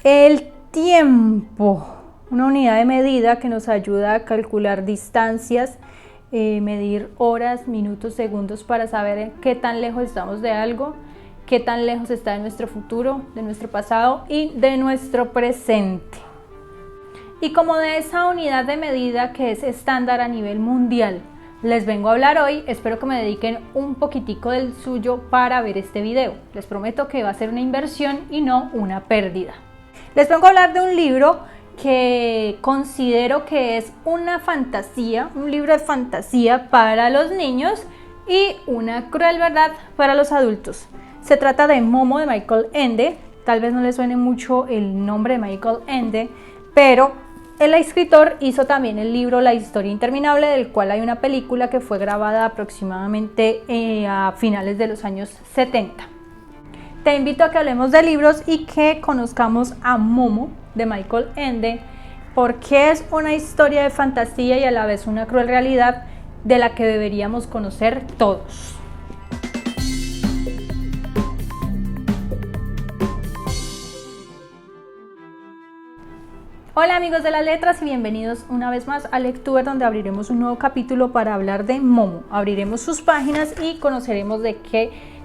El tiempo, una unidad de medida que nos ayuda a calcular distancias, medir horas, minutos, segundos para saber qué tan lejos estamos de algo, qué tan lejos está de nuestro futuro, de nuestro pasado y de nuestro presente. Y como de esa unidad de medida que es estándar a nivel mundial les vengo a hablar hoy, espero que me dediquen un poquitico del suyo para ver este video. Les prometo que va a ser una inversión y no una pérdida. Les vengo a hablar de un libro que considero que es una fantasía, un libro de fantasía para los niños y una cruel verdad para los adultos. Se trata de Momo de Michael Ende. Tal vez no les suene mucho el nombre de Michael Ende, pero el escritor hizo también el libro La historia interminable, del cual hay una película que fue grabada aproximadamente a finales de los años 70. Te invito a que hablemos de libros y que conozcamos a Momo de Michael Ende, porque es una historia de fantasía y a la vez una cruel realidad de la que deberíamos conocer todos. Hola amigos de las letras y bienvenidos una vez más a Lectuber, donde abriremos un nuevo capítulo para hablar de Momo. Abriremos sus páginas y conoceremos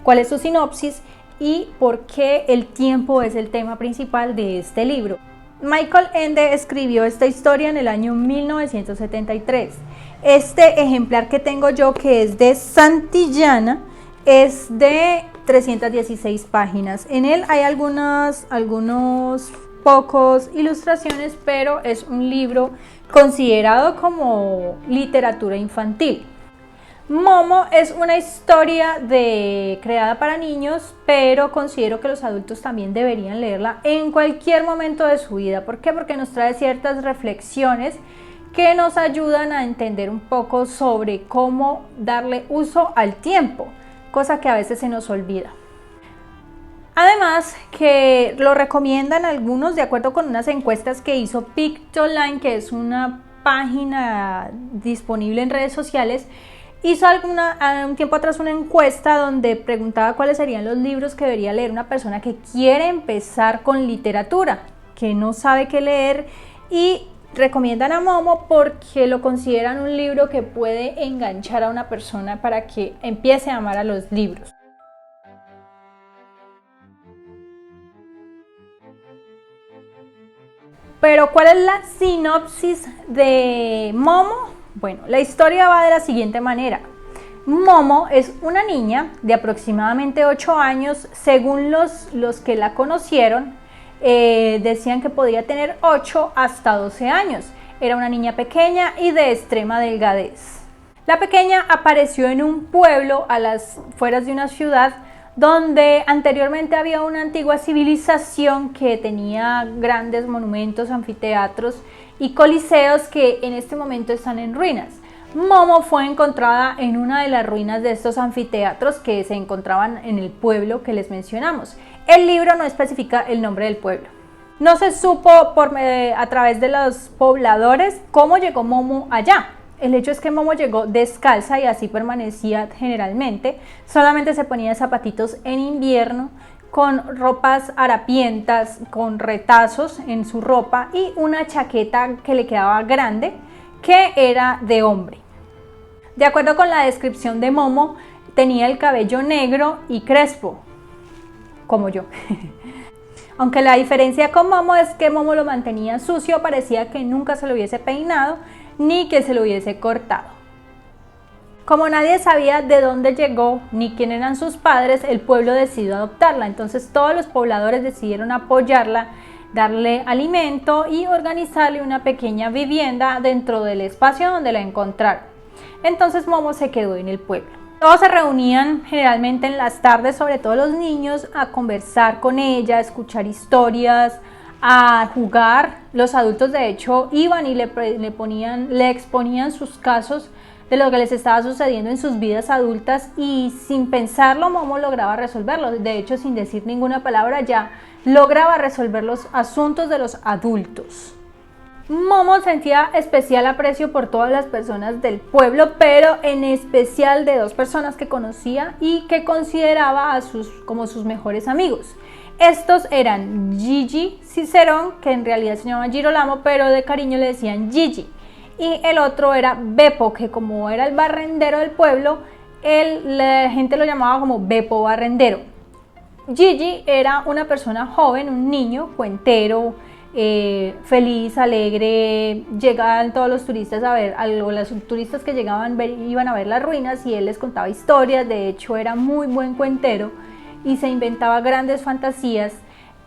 cuál es su sinopsis y por qué el tiempo es el tema principal de este libro. Michael Ende escribió esta historia en el año 1973. Este ejemplar que tengo yo, que es de Santillana, es de 316 páginas. En él hay algunos pocos ilustraciones, pero es un libro considerado como literatura infantil. Momo es una historia creada para niños, pero considero que los adultos también deberían leerla en cualquier momento de su vida. ¿Por qué? Porque nos trae ciertas reflexiones que nos ayudan a entender un poco sobre cómo darle uso al tiempo, cosa que a veces se nos olvida. Además que lo recomiendan algunos de acuerdo con unas encuestas que hizo Pictoline, que es una página disponible en redes sociales. Hizo un tiempo atrás una encuesta donde preguntaba cuáles serían los libros que debería leer una persona que quiere empezar con literatura, que no sabe qué leer, y recomiendan a Momo porque lo consideran un libro que puede enganchar a una persona para que empiece a amar a los libros. Pero ¿cuál es la sinopsis de Momo? Bueno, la historia va de la siguiente manera. Momo es una niña de aproximadamente 8 años, según los que la conocieron, decían que podía tener 8 hasta 12 años. Era una niña pequeña y de extrema delgadez. La pequeña apareció en un pueblo a las afueras de una ciudad donde anteriormente había una antigua civilización que tenía grandes monumentos, anfiteatros y coliseos que en este momento están en ruinas. Momo fue encontrada en una de las ruinas de estos anfiteatros que se encontraban en el pueblo que les mencionamos. El libro no especifica el nombre del pueblo. No se supo a través de los pobladores cómo llegó Momo allá. El hecho es que Momo llegó descalza y así permanecía generalmente. Solamente se ponía zapatitos en invierno, con ropas harapientas, con retazos en su ropa y una chaqueta que le quedaba grande, que era de hombre. De acuerdo con la descripción de Momo, tenía el cabello negro y crespo, como yo. Aunque la diferencia con Momo es que Momo lo mantenía sucio, parecía que nunca se lo hubiese peinado ni que se lo hubiese cortado. Como nadie sabía de dónde llegó ni quién eran sus padres, el pueblo decidió adoptarla. Entonces todos los pobladores decidieron apoyarla, darle alimento y organizarle una pequeña vivienda dentro del espacio donde la encontraron. Entonces Momo se quedó en el pueblo. Todos se reunían generalmente en las tardes, sobre todo los niños, a conversar con ella, a escuchar historias, a jugar. Los adultos de hecho iban y le exponían sus casos de lo que les estaba sucediendo en sus vidas adultas, y sin pensarlo Momo lograba resolverlos. De hecho, sin decir ninguna palabra ya lograba resolver los asuntos de los adultos. Momo sentía especial aprecio por todas las personas del pueblo, pero en especial de dos personas que conocía y que consideraba como sus mejores amigos. Estos eran Gigi Cicerón, que en realidad se llamaba Girolamo, pero de cariño le decían Gigi. Y el otro era Beppo, que como era el barrendero del pueblo, la gente lo llamaba como Beppo Barrendero. Gigi era una persona joven, un niño, cuentero, feliz, alegre. Llegaban todos los turistas a ver, los turistas que llegaban iban a ver las ruinas y él les contaba historias. De hecho, era muy buen cuentero y se inventaba grandes fantasías.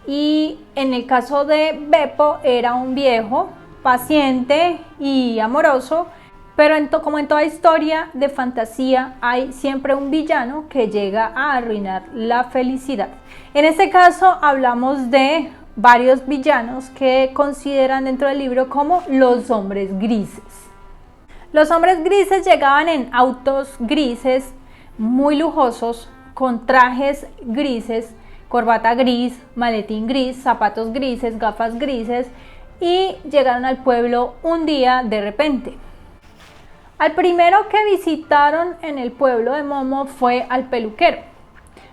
Y en el caso de Beppo, era un viejo paciente y amoroso, pero como en toda historia de fantasía hay siempre un villano que llega a arruinar la felicidad. En este caso hablamos de varios villanos que consideran dentro del libro como los hombres grises. Los hombres grises llegaban en autos grises muy lujosos, con trajes grises, corbata gris, maletín gris, zapatos grises, gafas grises, y llegaron al pueblo un día de repente. Al primero que visitaron en el pueblo de Momo fue al peluquero,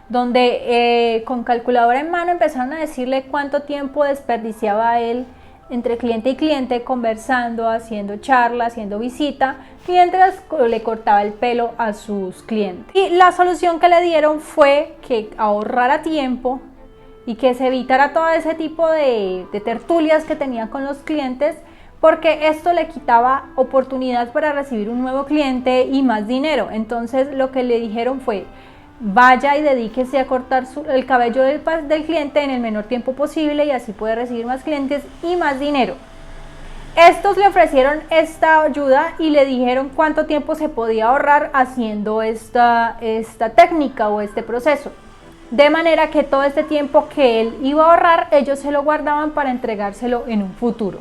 donde con calculadora en mano empezaron a decirle cuánto tiempo desperdiciaba él entre cliente y cliente, conversando, haciendo charla, haciendo visita, mientras le cortaba el pelo a sus clientes. Y la solución que le dieron fue que ahorrara tiempo y que se evitara todo ese tipo de tertulias que tenía con los clientes, porque esto le quitaba oportunidad para recibir un nuevo cliente y más dinero. Entonces lo que le dijeron fue: vaya y dedíquese a cortar el cabello del cliente en el menor tiempo posible y así puede recibir más clientes y más dinero. Estos le ofrecieron esta ayuda y le dijeron cuánto tiempo se podía ahorrar haciendo esta técnica o este proceso. De manera que todo este tiempo que él iba a ahorrar, ellos se lo guardaban para entregárselo en un futuro.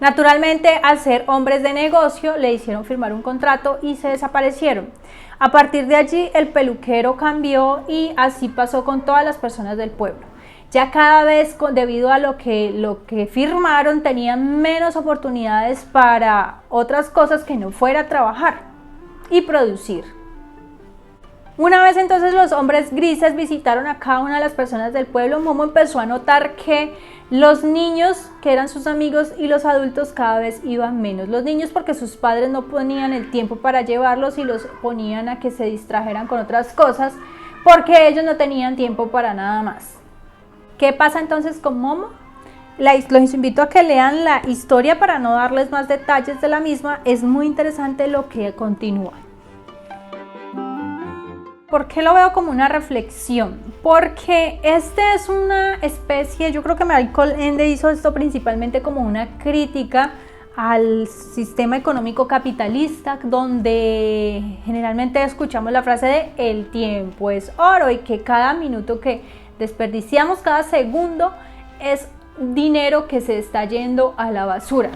Naturalmente, al ser hombres de negocio, le hicieron firmar un contrato y se desaparecieron. A partir de allí, el peluquero cambió y así pasó con todas las personas del pueblo. Ya cada vez, debido a lo que firmaron, tenían menos oportunidades para otras cosas que no fuera trabajar y producir. Una vez entonces los hombres grises visitaron a cada una de las personas del pueblo, Momo empezó a notar que los niños, que eran sus amigos, y los adultos cada vez iban menos. Los niños porque sus padres no ponían el tiempo para llevarlos y los ponían a que se distrajeran con otras cosas, porque ellos no tenían tiempo para nada más. ¿Qué pasa entonces con Momo? Los invito a que lean la historia para no darles más detalles de la misma. Es muy interesante lo que continúa. ¿Por qué lo veo como una reflexión? Porque este es una especie, yo creo que Michael Ende hizo esto principalmente como una crítica al sistema económico capitalista, donde generalmente escuchamos la frase de el tiempo es oro y que cada minuto que desperdiciamos, cada segundo, es dinero que se está yendo a la basura.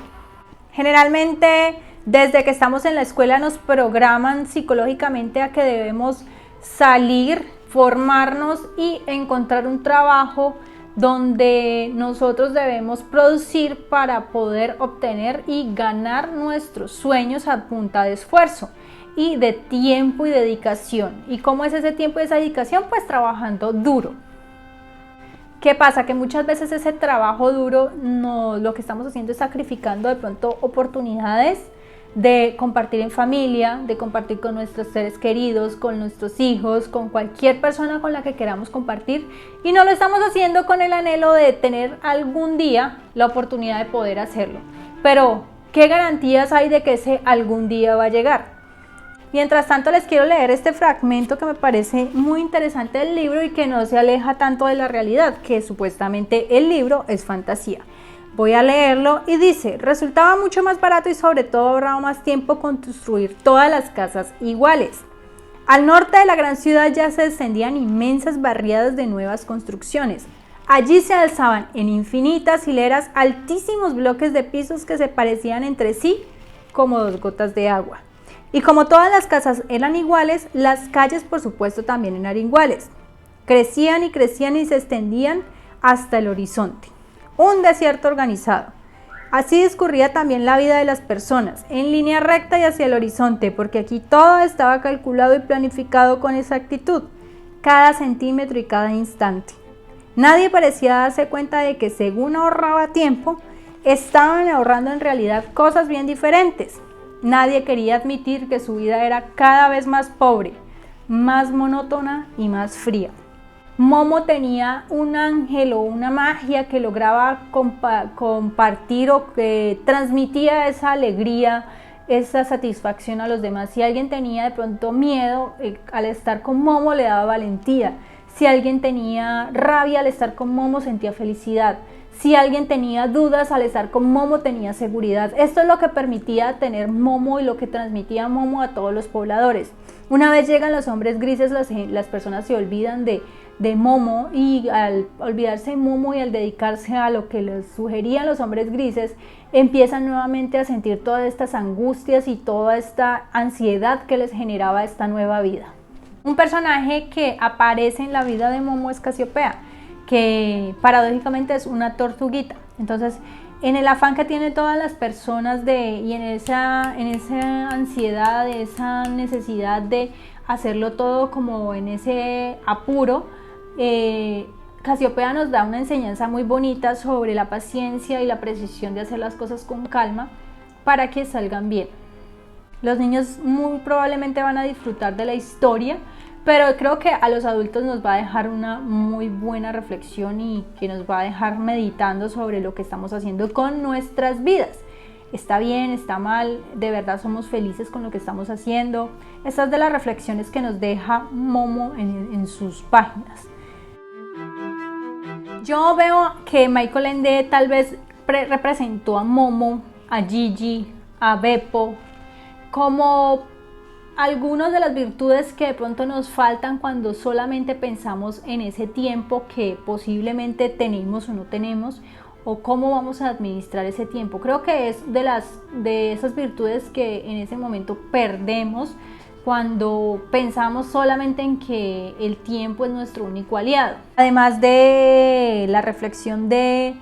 Generalmente desde que estamos en la escuela nos programan psicológicamente a que debemos salir, formarnos y encontrar un trabajo donde nosotros debemos producir para poder obtener y ganar nuestros sueños a punta de esfuerzo y de tiempo y dedicación. ¿Y cómo es ese tiempo y esa dedicación? Pues trabajando duro. ¿Qué pasa? Que muchas veces ese trabajo duro lo que estamos haciendo es sacrificando de pronto oportunidades de compartir en familia, de compartir con nuestros seres queridos, con nuestros hijos, con cualquier persona con la que queramos compartir, y no lo estamos haciendo con el anhelo de tener algún día la oportunidad de poder hacerlo. Pero, ¿qué garantías hay de que ese algún día va a llegar? Mientras tanto, les quiero leer este fragmento que me parece muy interesante del libro y que no se aleja tanto de la realidad, que supuestamente el libro es fantasía. Voy a leerlo y dice: resultaba mucho más barato y sobre todo ahorraba más tiempo construir todas las casas iguales. Al norte de la gran ciudad ya se extendían inmensas barriadas de nuevas construcciones. Allí se alzaban en infinitas hileras altísimos bloques de pisos que se parecían entre sí como dos gotas de agua. Y como todas las casas eran iguales, las calles por supuesto también eran iguales. Crecían y se extendían hasta el horizonte. Un desierto organizado. Así discurría también la vida de las personas, en línea recta y hacia el horizonte, porque aquí todo estaba calculado y planificado con exactitud, cada centímetro y cada instante. Nadie parecía darse cuenta de que según ahorraba tiempo, estaban ahorrando en realidad cosas bien diferentes. Nadie quería admitir que su vida era cada vez más pobre, más monótona y más fría. Momo tenía un ángel o una magia que lograba compartir o que transmitía esa alegría, esa satisfacción a los demás. Si alguien tenía de pronto miedo, al estar con Momo le daba valentía. Si alguien tenía rabia, al estar con Momo sentía felicidad. Si alguien tenía dudas, al estar con Momo tenía seguridad. Esto es lo que permitía tener Momo y lo que transmitía Momo a todos los pobladores. Una vez llegan los hombres grises, las personas se olvidan de Momo, y al olvidarse de Momo y al dedicarse a lo que les sugerían los hombres grises, empiezan nuevamente a sentir todas estas angustias y toda esta ansiedad que les generaba esta nueva vida. Un personaje que aparece en la vida de Momo es Casiopea, que paradójicamente es una tortuguita. Entonces, en el afán que tienen todas las personas y en esa ansiedad, esa necesidad de hacerlo todo como en ese apuro, Casiopea nos da una enseñanza muy bonita sobre la paciencia y la precisión de hacer las cosas con calma para que salgan bien. Los niños muy probablemente van a disfrutar de la historia, pero creo que a los adultos nos va a dejar una muy buena reflexión y que nos va a dejar meditando sobre lo que estamos haciendo con nuestras vidas. ¿Está bien? ¿Está mal? ¿De verdad somos felices con lo que estamos haciendo? Estas de las reflexiones que nos deja Momo en sus páginas. Yo veo que Michael Ende tal vez representó a Momo, a Gigi, a Beppo como algunas de las virtudes que de pronto nos faltan cuando solamente pensamos en ese tiempo que posiblemente tenemos o no tenemos, o cómo vamos a administrar ese tiempo. Creo que es de esas virtudes que en ese momento perdemos cuando pensamos solamente en que el tiempo es nuestro único aliado. Además de la reflexión de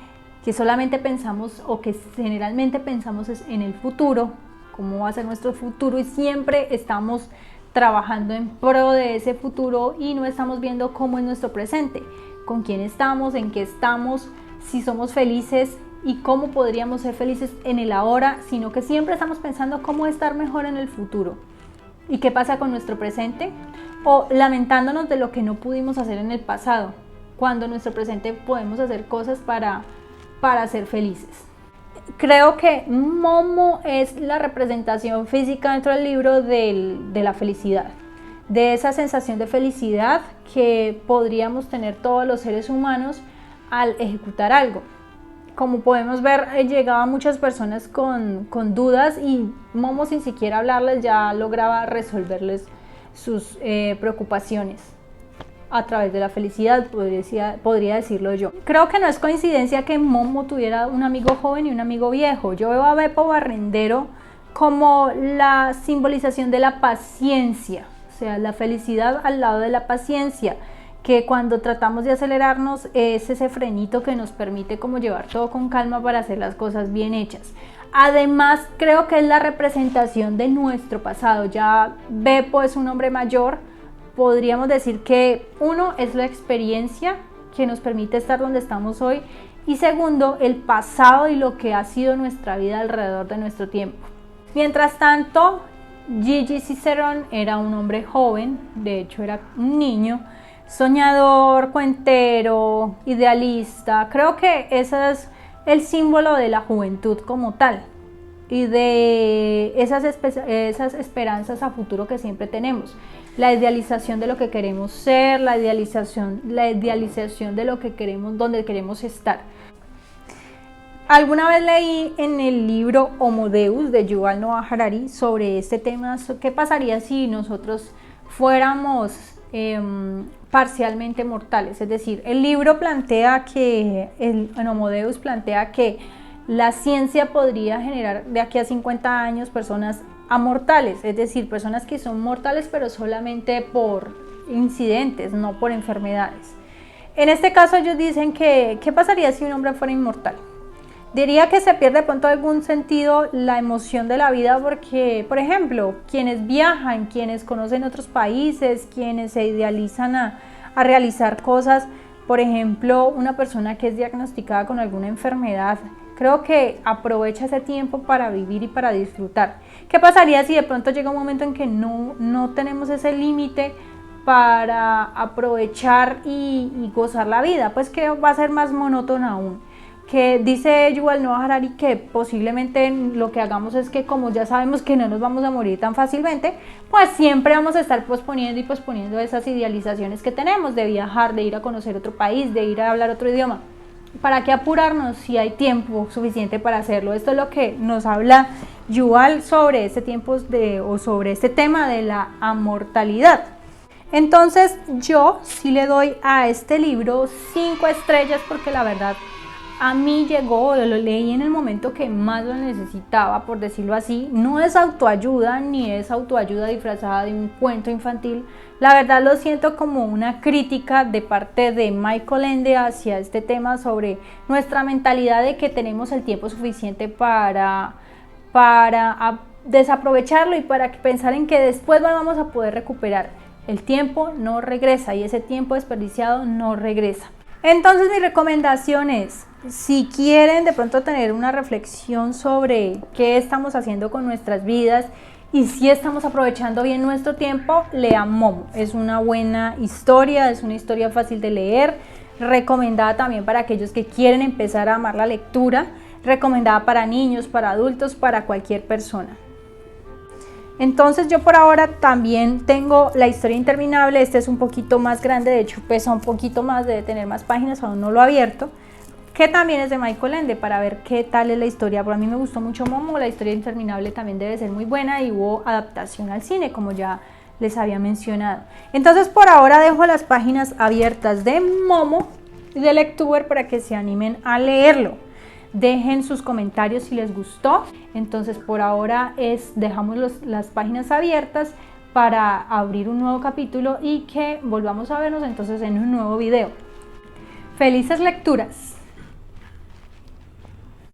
que solamente pensamos o que generalmente pensamos es en el futuro, cómo va a ser nuestro futuro, y siempre estamos trabajando en pro de ese futuro y no estamos viendo cómo es nuestro presente, con quién estamos, en qué estamos, si somos felices y cómo podríamos ser felices en el ahora, sino que siempre estamos pensando cómo estar mejor en el futuro. ¿Y qué pasa con nuestro presente? O lamentándonos de lo que no pudimos hacer en el pasado, cuando en nuestro presente podemos hacer cosas para ser felices. Creo que Momo es la representación física dentro del libro de la felicidad, de esa sensación de felicidad que podríamos tener todos los seres humanos al ejecutar algo. Como podemos ver, llegaban muchas personas con dudas y Momo, sin siquiera hablarles, ya lograba resolverles sus preocupaciones a través de la felicidad, podría decirlo yo. Creo que no es coincidencia que Momo tuviera un amigo joven y un amigo viejo. Yo veo a Beppo Barrendero como la simbolización de la paciencia, o sea, la felicidad al lado de la paciencia, que cuando tratamos de acelerarnos es ese frenito que nos permite como llevar todo con calma para hacer las cosas bien hechas. Además, creo que es la representación de nuestro pasado. Ya Beppo es un hombre mayor. Podríamos decir que uno es la experiencia que nos permite estar donde estamos hoy, y segundo, el pasado y lo que ha sido nuestra vida alrededor de nuestro tiempo. Mientras tanto, Gigi Cicerón era un hombre joven, de hecho era un niño, soñador, cuentero, idealista. Creo que ese es el símbolo de la juventud como tal y de esas esperanzas a futuro que siempre tenemos. La idealización de lo que queremos ser, la idealización de lo que queremos, donde queremos estar. Alguna vez leí en el libro Homo Deus de Yuval Noah Harari sobre este tema, qué pasaría si nosotros fuéramos parcialmente mortales. Es decir, el libro plantea que, en Homo Deus plantea que la ciencia podría generar de aquí a 50 años personas amortales, es decir, personas que son mortales pero solamente por incidentes, no por enfermedades. En este caso ellos dicen que ¿qué pasaría si un hombre fuera inmortal? Diría que se pierde de pronto algún sentido la emoción de la vida porque, por ejemplo, quienes viajan, quienes conocen otros países, quienes se idealizan a realizar cosas, por ejemplo, una persona que es diagnosticada con alguna enfermedad, creo que aprovecha ese tiempo para vivir y para disfrutar. ¿Qué pasaría si de pronto llega un momento en que no tenemos ese límite para aprovechar y gozar la vida? Pues que va a ser más monótona aún. Que dice Yuval Noah Harari que posiblemente lo que hagamos es que, como ya sabemos que no nos vamos a morir tan fácilmente, pues siempre vamos a estar posponiendo y posponiendo esas idealizaciones que tenemos de viajar, de ir a conocer otro país, de ir a hablar otro idioma. ¿Para qué apurarnos si hay tiempo suficiente para hacerlo? Esto es lo que nos habla Yuval sobre este tiempo o sobre este tema de la amortalidad. Entonces yo sí le doy a este libro 5 estrellas porque la verdad a mí llegó, lo leí en el momento que más lo necesitaba, por decirlo así. No es autoayuda, ni es autoayuda disfrazada de un cuento infantil. La verdad lo siento como una crítica de parte de Michael Ende hacia este tema sobre nuestra mentalidad de que tenemos el tiempo suficiente para desaprovecharlo y para pensar en que después vamos a poder recuperar. El tiempo no regresa y ese tiempo desperdiciado no regresa. Entonces mi recomendación es, si quieren de pronto tener una reflexión sobre qué estamos haciendo con nuestras vidas y si estamos aprovechando bien nuestro tiempo, lean Momo. Es una buena historia, es una historia fácil de leer, recomendada también para aquellos que quieren empezar a amar la lectura, recomendada para niños, para adultos, para cualquier persona. Entonces yo por ahora también tengo La historia interminable. Este es un poquito más grande, de hecho pesa un poquito más, debe tener más páginas, aún no lo he abierto, que también es de Michael Ende, para ver qué tal es la historia. Por a mí me gustó mucho Momo, La historia interminable también debe ser muy buena y hubo adaptación al cine, como ya les había mencionado. Entonces por ahora dejo las páginas abiertas de Momo y de Lectuber para que se animen a leerlo. Dejen sus comentarios si les gustó. Entonces por ahora dejamos las páginas abiertas para abrir un nuevo capítulo y que volvamos a vernos entonces en un nuevo video. ¡Felices lecturas!